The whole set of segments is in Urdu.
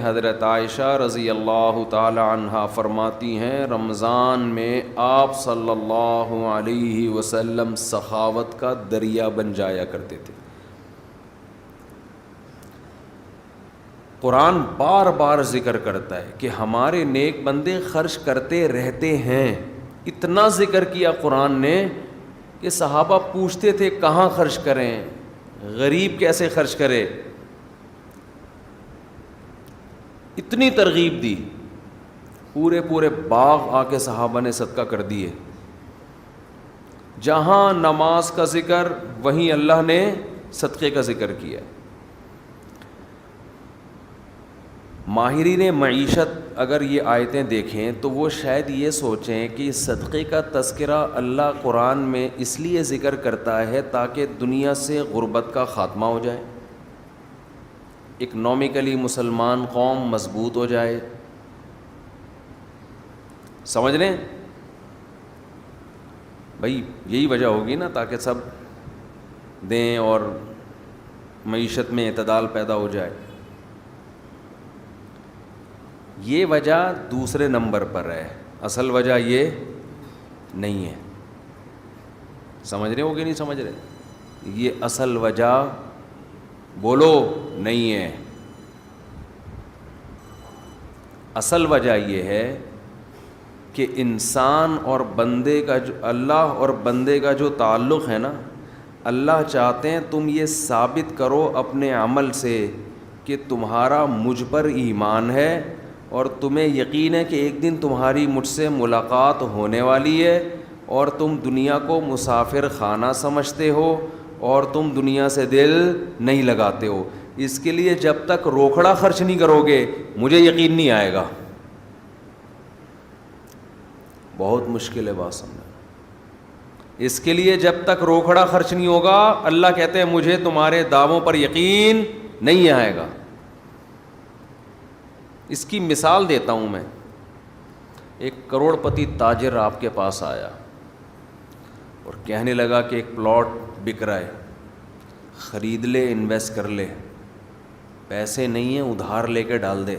حضرت عائشہ رضی اللہ تعالی عنہا فرماتی ہیں رمضان میں آپ صلی اللہ علیہ وسلم سخاوت کا دریا بن جایا کرتے تھے. قرآن بار بار ذکر کرتا ہے کہ ہمارے نیک بندے خرچ کرتے رہتے ہیں. اتنا ذکر کیا قرآن نے کہ صحابہ پوچھتے تھے کہاں خرچ کریں, غریب کیسے خرچ کرے. اتنی ترغیب دی, پورے باغ آ کے صحابہ نے صدقہ کر دیے. جہاں نماز کا ذکر وہیں اللہ نے صدقے کا ذکر کیا. ماہرین معیشت اگر یہ آیتیں دیکھیں تو وہ شاید یہ سوچیں کہ صدقے کا تذکرہ اللہ قرآن میں اس لیے ذکر کرتا ہے تاکہ دنیا سے غربت کا خاتمہ ہو جائے, اکنامکلی مسلمان قوم مضبوط ہو جائے. سمجھ رہے ہیں بھائی, یہی وجہ ہوگی نا تاکہ سب دیں اور معیشت میں اعتدال پیدا ہو جائے. یہ وجہ دوسرے نمبر پر ہے, اصل وجہ یہ نہیں ہے. سمجھ رہے ہو کہ نہیں سمجھ رہے؟ یہ اصل وجہ بولو نہیں ہے. اصل وجہ یہ ہے کہ انسان اور بندے کا جو اللہ اور بندے کا جو تعلق ہے نا, اللہ چاہتے ہیں تم یہ ثابت کرو اپنے عمل سے کہ تمہارا مجھ پر ایمان ہے اور تمہیں یقین ہے کہ ایک دن تمہاری مجھ سے ملاقات ہونے والی ہے, اور تم دنیا کو مسافر خانہ سمجھتے ہو اور تم دنیا سے دل نہیں لگاتے ہو. اس کے لیے جب تک روکھڑا خرچ نہیں کرو گے مجھے یقین نہیں آئے گا. بہت مشکل ہے بات سمجھنا. اس کے لیے جب تک روکھڑا خرچ نہیں ہوگا اللہ کہتے ہیں مجھے تمہارے دعووں پر یقین نہیں آئے گا. اس کی مثال دیتا ہوں میں. ایک کروڑ پتی تاجر آپ کے پاس آیا اور کہنے لگا کہ ایک پلاٹ بک رہا ہے, خرید لے, انویسٹ کر لے, پیسے نہیں ہیں ادھار لے کے ڈال دے.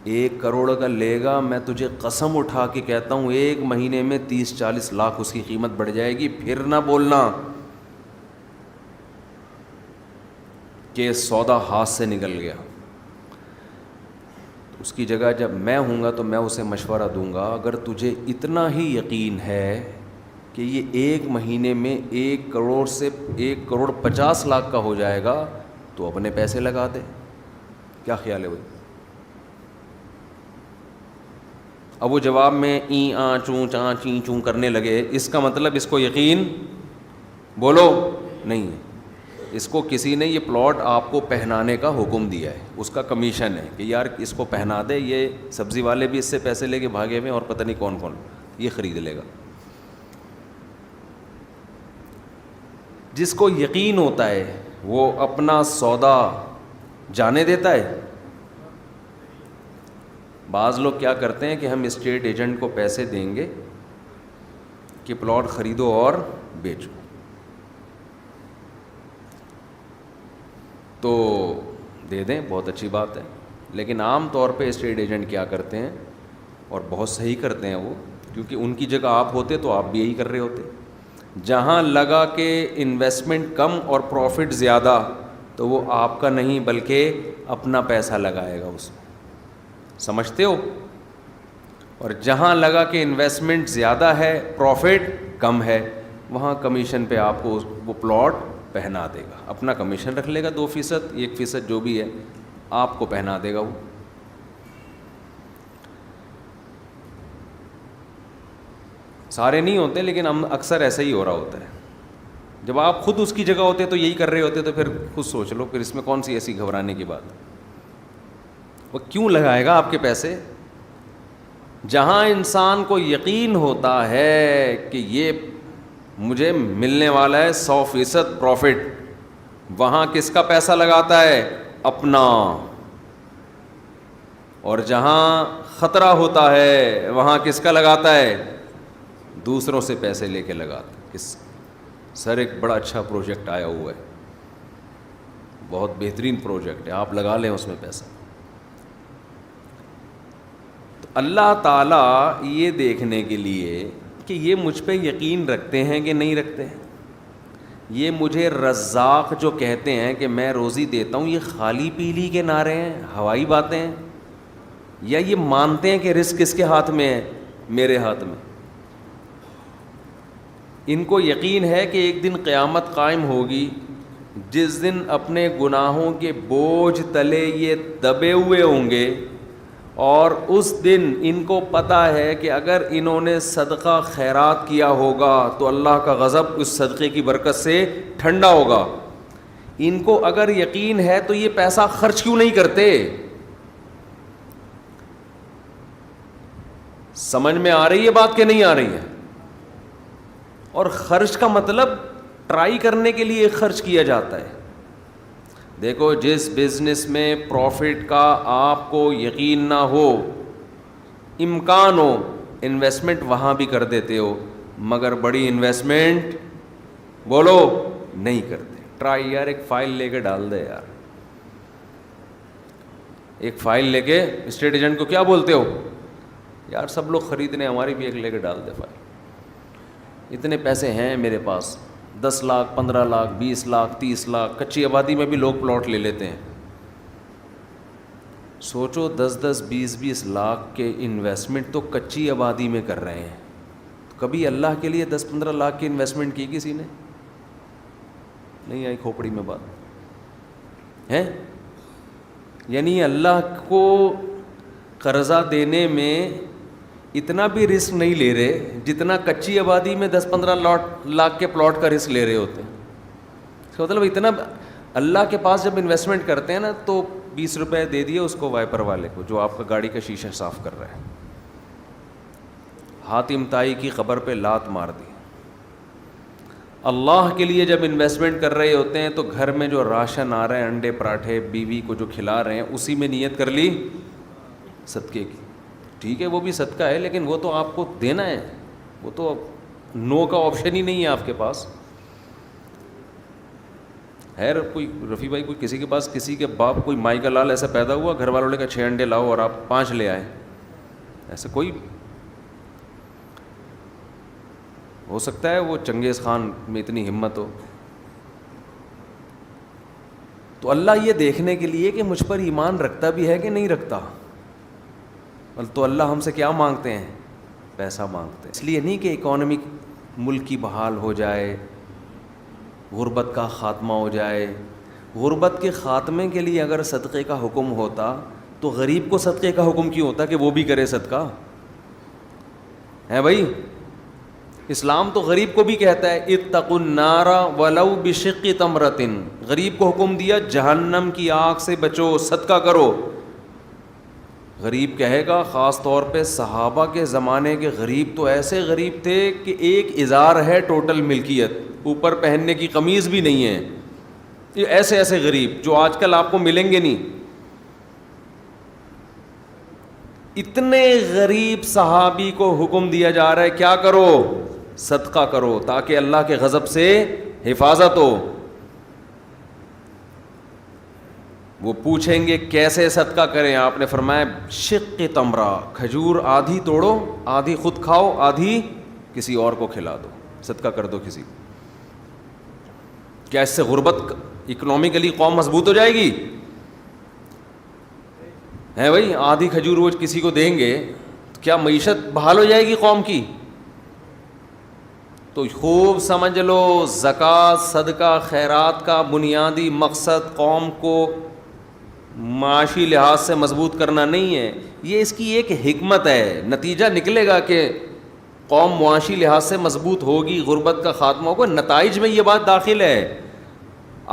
1 کروڑ کا لے گا, میں تجھے قسم اٹھا کے کہتا ہوں 1 مہینے میں 30-40 لاکھ اس کی قیمت بڑھ جائے گی. پھر نہ بولنا کہ سودا ہاتھ سے نکل گیا. اس کی جگہ جب میں ہوں گا تو میں اسے مشورہ دوں گا, اگر تجھے اتنا ہی یقین ہے کہ یہ 1 مہینے میں 1 کروڑ سے 1 کروڑ 50 لاکھ کا ہو جائے گا تو اپنے پیسے لگا دے. کیا خیال ہے بھائی؟ اب وہ جواب میں این آ چوں چاں چیں چوں کرنے لگے, اس کا مطلب اس کو یقین بولو نہیں ہے. اس کو کسی نے یہ پلاٹ آپ کو پہنانے کا حکم دیا ہے, اس کا کمیشن ہے کہ یار اس کو پہنا دے, یہ سبزی والے بھی اس سے پیسے لے کے بھاگے ہوئے اور پتہ نہیں کون کون یہ خرید لے گا. جس کو یقین ہوتا ہے وہ اپنا سودا جانے دیتا ہے. بعض لوگ کیا کرتے ہیں کہ ہم اسٹیٹ ایجنٹ کو پیسے دیں گے کہ پلاٹ خریدو اور بیچو, تو دے دیں, بہت اچھی بات ہے. لیکن عام طور پہ اسٹیٹ ایجنٹ کیا کرتے ہیں, اور بہت صحیح کرتے ہیں وہ, کیونکہ ان کی جگہ آپ ہوتے تو آپ بھی یہی کر رہے ہوتے. جہاں لگا کہ انویسٹمنٹ کم اور پروفٹ زیادہ تو وہ آپ کا نہیں بلکہ اپنا پیسہ لگائے گا اس میں, سمجھتے ہو. اور جہاں لگا کہ انویسٹمنٹ زیادہ ہے پروفٹ کم ہے, وہاں کمیشن پہ آپ کو وہ پلاٹ پہنا دے گا. اپنا کمیشن رکھ لے گا 2%, 1% جو بھی ہے آپ کو پہنا دے گا. وہ سارے نہیں ہوتے لیکن اکثر ایسا ہی ہو رہا ہوتا ہے. جب آپ خود اس کی جگہ ہوتے تو یہی کر رہے ہوتے تو پھر خود سوچ لو, پھر اس میں کون سی ایسی گھبرانے کی بات. وہ کیوں لگائے گا آپ کے پیسے؟ جہاں انسان کو یقین ہوتا ہے کہ یہ مجھے ملنے والا ہے 100% پروفٹ, وہاں کس کا پیسہ لگاتا ہے؟ اپنا. اور جہاں خطرہ ہوتا ہے وہاں کس کا لگاتا ہے؟ دوسروں سے پیسے لے کے لگاتا ہے. سر ایک بڑا اچھا پروجیکٹ آیا ہوا ہے, بہت بہترین پروجیکٹ ہے, آپ لگا لیں اس میں پیسہ. اللہ تعالیٰ یہ دیکھنے کے لیے کہ یہ مجھ پہ یقین رکھتے ہیں کہ نہیں رکھتے ہیں، یہ مجھے رزاق جو کہتے ہیں کہ میں روزی دیتا ہوں، یہ خالی پیلی کے نعرے ہیں، ہوائی باتیں ہیں، یا یہ مانتے ہیں کہ رزق کس کے ہاتھ میں ہے؟ میرے ہاتھ میں۔ ان کو یقین ہے کہ ایک دن قیامت قائم ہوگی جس دن اپنے گناہوں کے بوجھ تلے یہ دبے ہوئے ہوں گے، اور اس دن ان کو پتہ ہے کہ اگر انہوں نے صدقہ خیرات کیا ہوگا تو اللہ کا غضب اس صدقے کی برکت سے ٹھنڈا ہوگا۔ ان کو اگر یقین ہے تو یہ پیسہ خرچ کیوں نہیں کرتے؟ سمجھ میں آ رہی ہے بات کہ نہیں آ رہی ہے؟ اور خرچ کا مطلب ٹرائی کرنے کے لیے خرچ کیا جاتا ہے۔ دیکھو، جس بزنس میں پروفٹ کا آپ کو یقین نہ ہو، امکان ہو، انویسٹمنٹ وہاں بھی کر دیتے ہو، مگر بڑی انویسٹمنٹ بولو نہیں کرتے۔ ٹرائی یار، ایک فائل لے کے ڈال دے یار، ایک فائل لے کے اسٹیٹ ایجنٹ کو کیا بولتے ہو یار، سب لوگ خریدنے، ہماری بھی ایک لے کے ڈال دے فائل، اتنے پیسے ہیں میرے پاس، 10 لاکھ 15 لاکھ 20 لاکھ 30 لاکھ، کچی آبادی میں بھی لوگ پلاٹ لے لیتے ہیں۔ سوچو 10 20 لاکھ کے انویسٹمنٹ تو کچی آبادی میں کر رہے ہیں، کبھی اللہ کے لیے 10 15 لاکھ کی انویسٹمنٹ کی کسی نے؟ نہیں آئی کھوپڑی میں بات ہے؟ یعنی اللہ کو قرضہ دینے میں اتنا بھی رسک نہیں لے رہے جتنا کچی آبادی میں 10 15 لاکھ کے پلاٹ کا رسک لے رہے ہوتے ہیں۔ اس کا مطلب اتنا اللہ کے پاس جب انویسٹمنٹ کرتے ہیں نا تو 20 روپے دے دیے اس کو وائپر والے کو جو آپ کا گاڑی کا شیشہ صاف کر رہا ہے، حاتم طائی کی خبر پہ لات مار دی۔ اللہ کے لیے جب انویسٹمنٹ کر رہے ہوتے ہیں تو گھر میں جو راشن آ رہا ہے، انڈے پراٹھے بیوی کو جو کھلا رہے ہیں، اسی میں نیت کر لی صدقے کی۔ ٹھیک ہے وہ بھی صدقہ ہے، لیکن وہ تو آپ کو دینا ہے، وہ تو نو کا آپشن ہی نہیں ہے آپ کے پاس۔ خیر کوئی رفیع بھائی، کوئی کسی کے پاس کسی کے باپ کوئی مائی کا لال ایسا پیدا ہوا، گھر والوں نے کہا 6 انڈے لاؤ اور آپ 5 لے آئے، ایسا کوئی ہو سکتا ہے؟ وہ چنگیز خان میں اتنی ہمت ہو؟ تو اللہ یہ دیکھنے کے لیے کہ مجھ پر ایمان رکھتا بھی ہے کہ نہیں رکھتا، تو اللہ ہم سے کیا مانگتے ہیں؟ پیسہ مانگتے ہیں۔ اس لیے نہیں کہ اکانومک ملک کی بحال ہو جائے، غربت کا خاتمہ ہو جائے۔ غربت کے خاتمے کے لیے اگر صدقے کا حکم ہوتا تو غریب کو صدقے کا حکم کیوں ہوتا کہ وہ بھی کرے صدقہ؟ ہے بھائی، اسلام تو غریب کو بھی کہتا ہے اتقوا النار ولو بشق تمرۃ، غریب کو حکم دیا جہنم کی آگ سے بچو، صدقہ کرو۔ غریب کہے گا، خاص طور پہ صحابہ کے زمانے کے غریب تو ایسے غریب تھے کہ ایک ازار ہے ٹوٹل ملکیت، اوپر پہننے کی قمیض بھی نہیں ہے، یہ ایسے ایسے غریب جو آج کل آپ کو ملیں گے نہیں۔ اتنے غریب صحابی کو حکم دیا جا رہا ہے کیا کرو؟ صدقہ کرو، تاکہ اللہ کے غضب سے حفاظت ہو۔ وہ پوچھیں گے کیسے صدقہ کریں؟ آپ نے فرمایا شق تمرہ، کھجور آدھی توڑو، آدھی خود کھاؤ، آدھی کسی اور کو کھلا دو، صدقہ کر دو کسی کو۔ کیا اس سے غربت اکنامکلی قوم مضبوط ہو جائے گی؟ ہے بھائی، آدھی کھجور وہ کسی کو دیں گے تو کیا معیشت بحال ہو جائے گی قوم کی؟ تو خوب سمجھ لو، زکوٰۃ صدقہ خیرات کا بنیادی مقصد قوم کو معاشی لحاظ سے مضبوط کرنا نہیں ہے، یہ اس کی ایک حکمت ہے۔ نتیجہ نکلے گا کہ قوم معاشی لحاظ سے مضبوط ہوگی، غربت کا خاتمہ ہوگا، نتائج میں یہ بات داخل ہے۔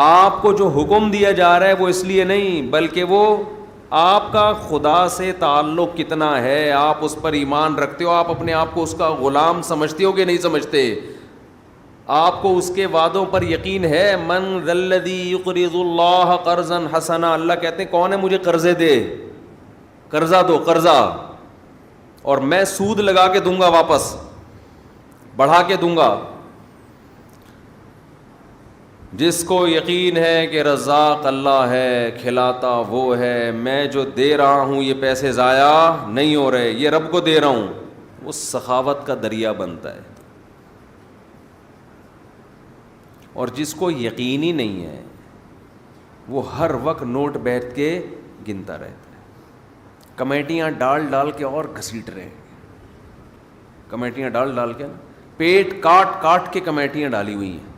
آپ کو جو حکم دیا جا رہا ہے وہ اس لیے نہیں، بلکہ وہ آپ کا خدا سے تعلق کتنا ہے، آپ اس پر ایمان رکھتے ہو، آپ اپنے آپ کو اس کا غلام سمجھتے ہو کہ نہیں سمجھتے، آپ کو اس کے وعدوں پر یقین ہے۔ من ذا الذی یقرض اللہ قرضا حسنا، اللہ کہتے ہیں کون ہے مجھے قرضے دے، قرضہ دو، قرضہ، اور میں سود لگا کے دوں گا، واپس بڑھا کے دوں گا۔ جس کو یقین ہے کہ رزاق اللہ ہے، کھلاتا وہ ہے، میں جو دے رہا ہوں یہ پیسے ضائع نہیں ہو رہے، یہ رب کو دے رہا ہوں، وہ سخاوت کا دریا بنتا ہے۔ اور جس کو یقین ہی نہیں ہے وہ ہر وقت نوٹ بیٹھ کے گنتا رہتا ہے، کمیٹیاں ڈال ڈال کے اور گھسیٹ رہے ہیں، کمیٹیاں ڈال ڈال کے پیٹ کاٹ کاٹ کے کمیٹیاں ڈالی ہوئی ہیں،